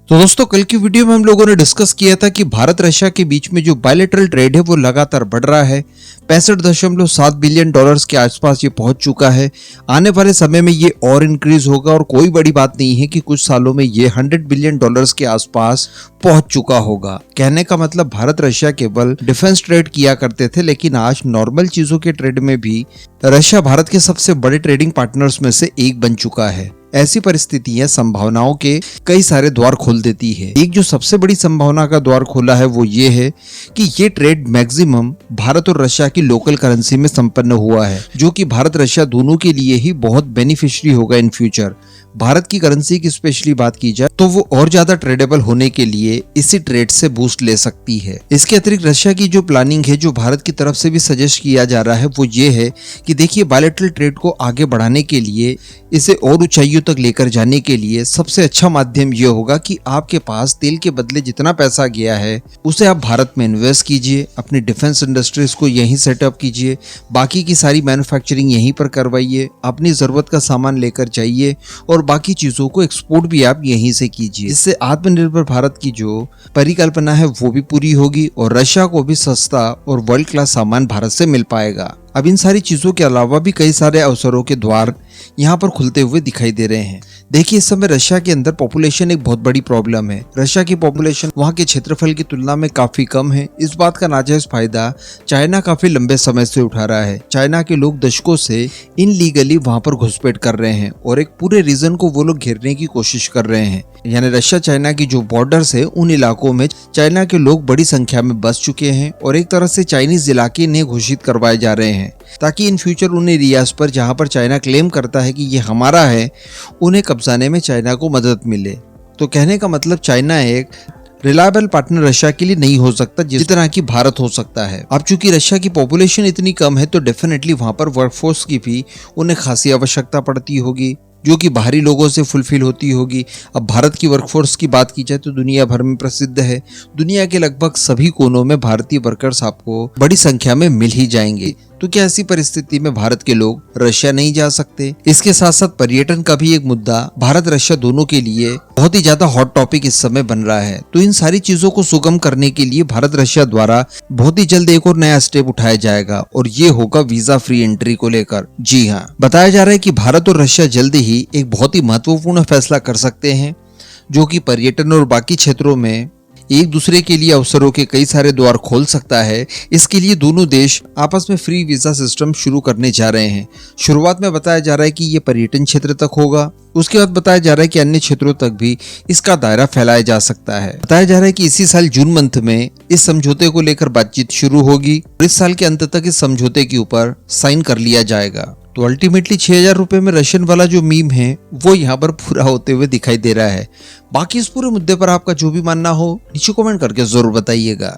तो दोस्तों कल की वीडियो में हम लोगों ने डिस्कस किया था कि भारत रशिया के बीच में जो बायलैटरल ट्रेड है वो लगातार बढ़ रहा है। 65.7 बिलियन डॉलर्स के आसपास ये पहुंच चुका है। आने वाले समय में ये और इंक्रीज होगा और कोई बड़ी बात नहीं है कि कुछ सालों में ये 100 बिलियन डॉलर्स के आसपास पहुंच चुका होगा। कहने का मतलब भारत रशिया केवल डिफेंस ट्रेड किया करते थे, लेकिन आज नॉर्मल चीजों के ट्रेड में भी रशिया भारत के सबसे बड़े ट्रेडिंग पार्टनर्स में से एक बन चुका है। ऐसी परिस्थितियां संभावनाओं के कई सारे द्वार खोल देती है। एक जो सबसे बड़ी संभावना का द्वार खोला है वो ये है कि ये ट्रेड मैक्सिमम भारत और रशिया की लोकल करेंसी में संपन्न हुआ है, जो कि भारत रशिया दोनों के लिए ही बहुत बेनिफिशियरी होगा इन फ्यूचर। भारत की करेंसी की स्पेशली बात की जाए तो वो और ज्यादा ट्रेडेबल होने के लिए इसी ट्रेड से बूस्ट ले सकती है। इसके अतिरिक्त रशिया की जो प्लानिंग है, जो भारत की तरफ से भी सजेस्ट किया जा रहा है, वो ये है कि देखिए बायलैटरल ट्रेड को आगे बढ़ाने के लिए, इसे और ऊंचाइयों तक लेकर जाने के लिए सबसे अच्छा माध्यम ये होगा कि आपके पास तेल के बदले जितना पैसा गया है उसे आप भारत में इन्वेस्ट कीजिए, अपनी डिफेंस इंडस्ट्रीज को यहीं सेटअप कीजिए, बाकी की सारी मैन्युफैक्चरिंग यहीं पर करवाइए, अपनी जरूरत का सामान लेकर जाइए और बाकी चीजों को एक्सपोर्ट भी आप यहीं से कीजिए। इससे आत्मनिर्भर भारत की जो परिकल्पना है वो भी पूरी होगी और रशिया को भी सस्ता और वर्ल्ड क्लास सामान भारत से मिल पाएगा। अब इन सारी चीजों के अलावा भी कई सारे अवसरों के द्वार यहाँ पर खुलते हुए दिखाई दे रहे हैं। देखिए इस समय रशिया के अंदर पॉपुलेशन एक बहुत बड़ी प्रॉब्लम है। रशिया की पॉपुलेशन वहाँ के क्षेत्रफल की तुलना में काफी कम है। इस बात का नाजायज फायदा चाइना काफी लंबे समय से उठा रहा है। चाइना के लोग दशकों से इनलीगली वहाँ पर घुसपैठ कर रहे हैं और एक पूरे रीजन को वो लोग घेरने की कोशिश कर रहे हैं। यानी रशिया चाइना की जो बॉर्डर्स है उन इलाकों में चाइना के लोग बड़ी संख्या में बस चुके हैं और एक तरह से चाइनीज इलाके इन्हें घोषित करवाए जा रहे हैं, ताकि इन फ्यूचर उन एरियाज पर जहां पर चाइना क्लेम करता है कि ये हमारा है, उन्हें कब्जाने में चाइना को मदद मिले। तो कहने का मतलब चाइना एक रिलायबल पार्टनर रशिया के लिए नहीं हो सकता जितना कि भारत हो सकता है। अब चूंकि रशिया की पॉपुलेशन इतनी कम है तो डेफिनेटली वहां पर वर्कफोर्स की भी उन्हें खासी आवश्यकता पड़ती होगी, जो कि बाहरी लोगों से फुलफिल होती होगी। अब भारत की वर्कफोर्स की बात की जाए तो दुनिया भर में प्रसिद्ध है। दुनिया के लगभग सभी कोनों में भारतीय वर्कर्स आपको बड़ी संख्या में मिल ही जाएंगे। तो क्या ऐसी परिस्थिति में भारत के लोग रशिया नहीं जा सकते? इसके साथ साथ पर्यटन का भी एक मुद्दा भारत रशिया दोनों के लिए बहुत ही ज्यादा हॉट टॉपिक इस समय बन रहा है। तो इन सारी चीजों को सुगम करने के लिए भारत रशिया द्वारा बहुत ही जल्द एक और नया स्टेप उठाया जाएगा और ये होगा वीजा फ्री एंट्री को लेकर। जी हाँ, बताया जा रहा है कि भारत और रशिया जल्द ही एक बहुत ही महत्वपूर्ण फैसला कर सकते हैं, जो कि पर्यटन और बाकी क्षेत्रों में एक दूसरे के लिए अवसरों के कई सारे द्वार खोल सकता है। इसके लिए दोनों देश आपस में फ्री वीजा सिस्टम शुरू करने जा रहे हैं। शुरुआत में बताया जा रहा है कि ये पर्यटन क्षेत्र तक होगा, उसके बाद बताया जा रहा है कि अन्य क्षेत्रों तक भी इसका दायरा फैलाया जा सकता है। बताया जा रहा है कि इसी साल जून मंथ में इस समझौते को लेकर बातचीत शुरू होगी और इस साल के अंत तक इस समझौते के ऊपर साइन कर लिया जाएगा। तो अल्टीमेटली 6,000 रुपए में रशियन वाला जो मीम है वो यहाँ पर पूरा होते हुए दिखाई दे रहा है। बाकी इस पूरे मुद्दे पर आपका जो भी मानना हो नीचे कमेंट करके जरूर बताइएगा।